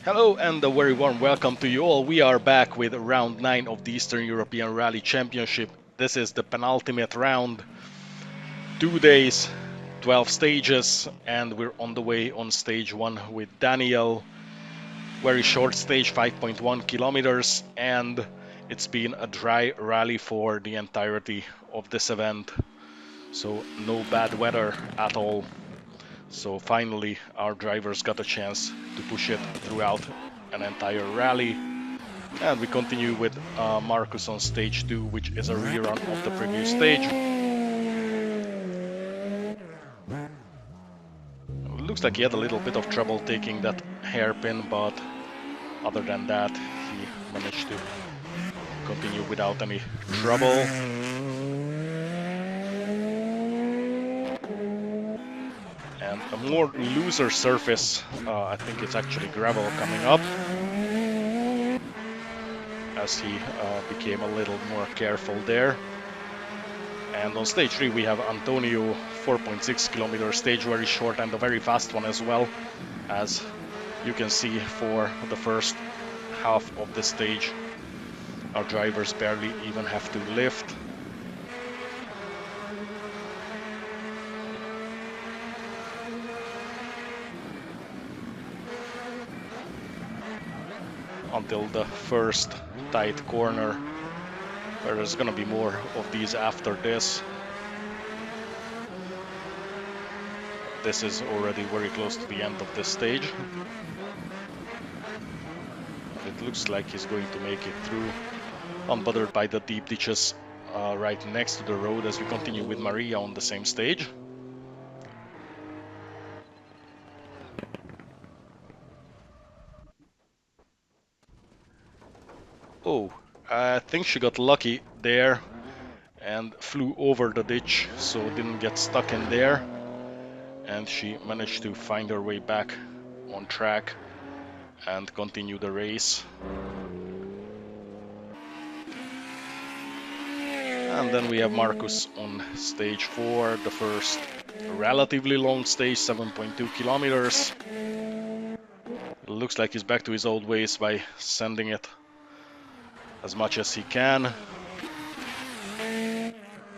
Hello and a very warm welcome to you all. We are back with round 9 of the Eastern European Rally Championship. This is the penultimate round. 2 days, 12 stages, and we're on the way on stage 1 with Daniel. Very short stage, 5.1 kilometers, and it's been a dry rally for the entirety of this event. So no bad weather at all. So finally our drivers got a chance to push it throughout an entire rally. And we continue with Markuss on stage 2, which is a rerun of the previous stage. It looks like he had a little bit of trouble taking that hairpin, but other than that, he managed to continue without any trouble. And a more looser surface, I think it's actually gravel coming up, as he became a little more careful there. And on stage 3 we have Antonio, 4.6 kilometer stage, very short and a very fast one as well, as you can see for the first half of the stage our drivers barely even have to lift. Until the first tight corner, where there's gonna be more of these after this. This is already very close to the end of this stage. It looks like he's going to make it through, unbothered by the deep ditches right next to the road, as we continue with Maria on the same stage. Oh, I think she got lucky there and flew over the ditch, so didn't get stuck in there. And she managed to find her way back on track and continue the race. And then we have Markuss on stage 4, the first relatively long stage, 7.2 kilometers. It looks like he's back to his old ways by sending it as much as he can.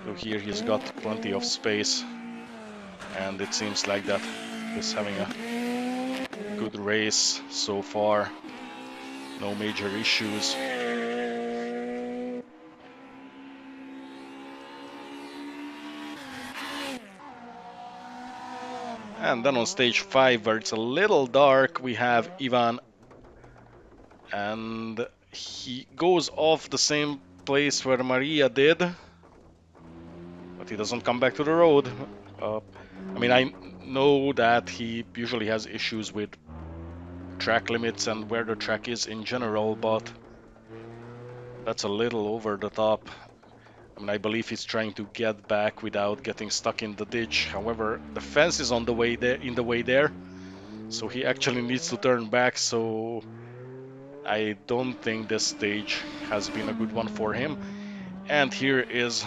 So here he's got plenty of space, and it seems like that he's having a good race so far. No major issues. And then on stage 5, where it's a little dark, we have Ivan, and he goes off the same place where Maria did, but he doesn't come back to the road. I mean, I know that he usually has issues with track limits and where the track is in general, but that's a little over the top. I mean, I believe he's trying to get back without getting stuck in the ditch. However, the fence is on the way there, so he actually needs to turn back. So I don't think this stage has been a good one for him. And here is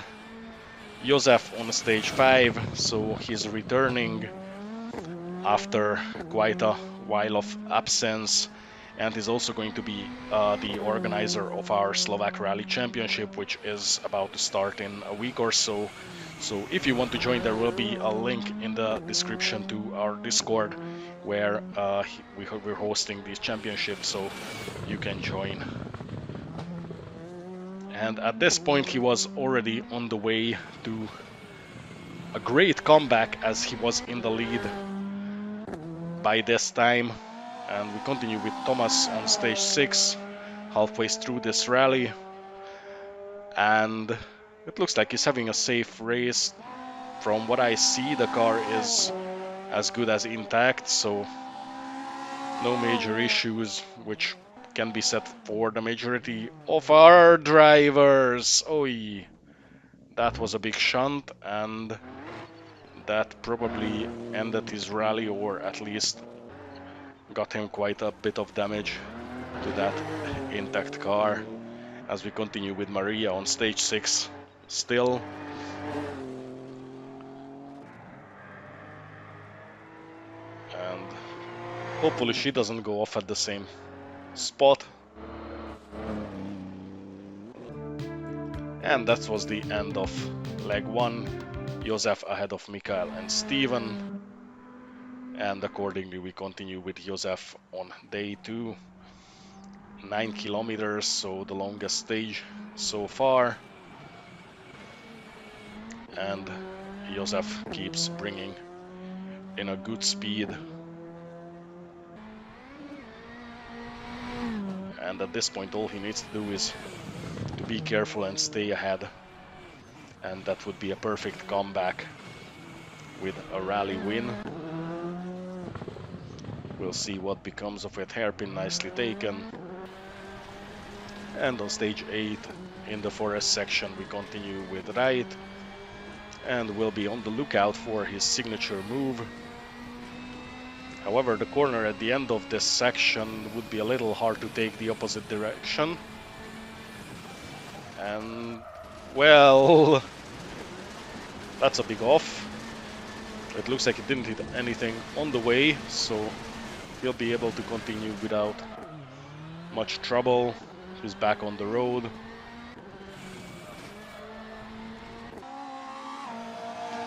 Josef on stage 5, so he's returning after quite a while of absence, and is also going to be the organizer of our Slovak Rally Championship, which is about to start in a week or so. So if you want to join, there will be a link in the description to our Discord, where we're hosting these championships, so you can join. And at this point he was already on the way to a great comeback, as he was in the lead by this time. And we continue with Thomas on stage 6, halfway through this rally, and it looks like he's having a safe race. From what I see, the car is as good as intact, so no major issues, which can be said for the majority of our drivers. Oi, that was a big shunt, and that probably ended his rally, or at least got him quite a bit of damage to that intact car. As we continue with Maria on stage 6 still. And hopefully she doesn't go off at the same spot. And that was the end of leg 1. Josef ahead of Mikael and Steven. And accordingly we continue with Josef on day 2. 9 kilometers, so the longest stage so far. And Josef keeps bringing in a good speed. And at this point all he needs to do is to be careful and stay ahead. And that would be a perfect comeback with a rally win. We'll see what becomes of it. Hairpin nicely taken. And on stage 8 in the forest section we continue with right. And we'll be on the lookout for his signature move. However, the corner at the end of this section would be a little hard to take the opposite direction. And, well, that's a big off. It looks like it didn't hit anything on the way, so he'll be able to continue without much trouble. He's back on the road.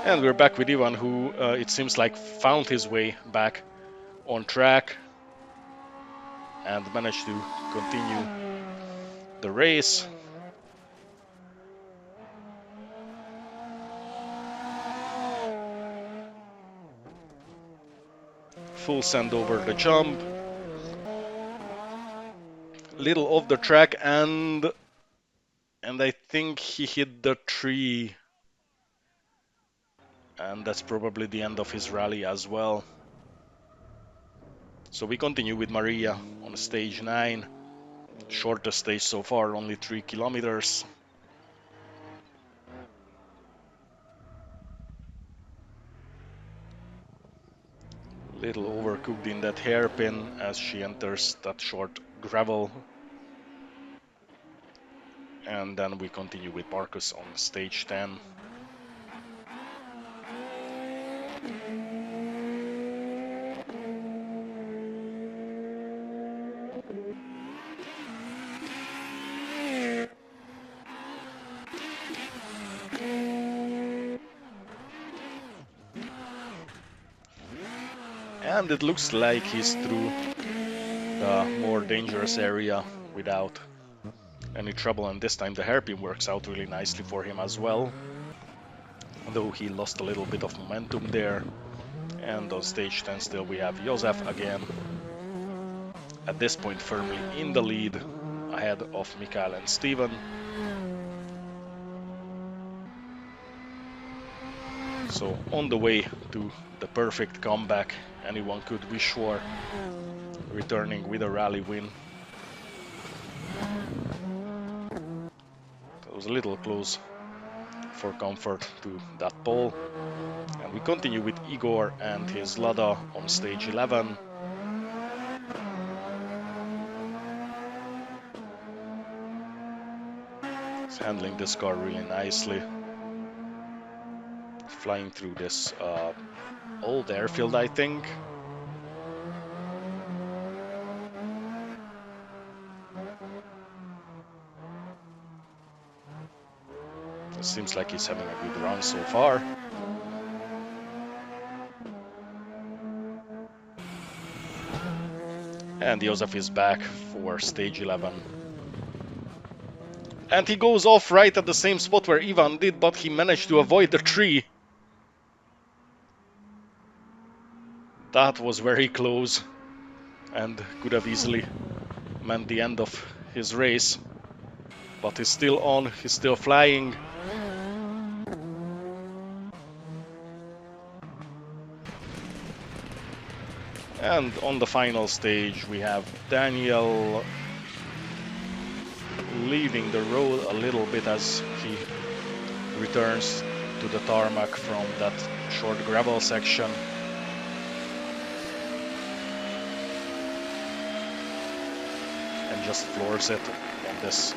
And we're back with Ivan, who it seems like found his way back on track and managed to continue the race. Full send over the jump. Little off the track, and I think he hit the tree. And that's probably the end of his rally as well. So we continue with Maria on stage 9. Shortest stage so far, only 3 kilometers. Little overcooked in that hairpin as she enters that short gravel. And then we continue with Markuss on stage 10. And it looks like he's through the more dangerous area without any trouble, and this time the hairpin works out really nicely for him as well. Though he lost a little bit of momentum there. And on stage 10 still we have Josef again. At this point firmly in the lead, ahead of Mikael and Steven. So on the way to the perfect comeback anyone could wish for, returning with a rally win. That was a little close for comfort to that pole. And we continue with Igor and his Lada on stage 11. He's handling this car really nicely. Flying through this old airfield, I think. It seems like he's having a good run so far. And Josef is back for stage 11. And he goes off right at the same spot where Ivan did, but he managed to avoid the tree. That was very close and could have easily meant the end of his race. But he's still on, he's still flying. And on the final stage we have Daniel leaving the road a little bit as he returns to the tarmac from that short gravel section. And just floors it on this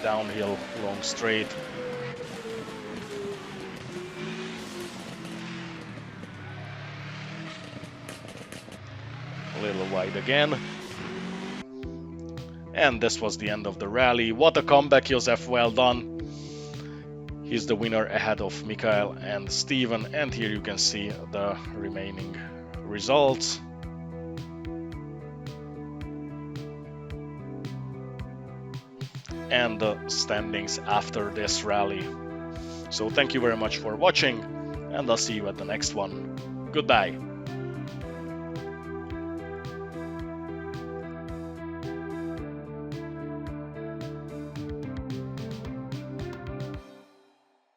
downhill long straight. A little wide again. And this was the end of the rally. What a comeback, Josef, well done. He's the winner ahead of Mikael and Steven, and here you can see the remaining results. And the standings after this rally. So thank you very much for watching, and I'll see you at the next one. Goodbye.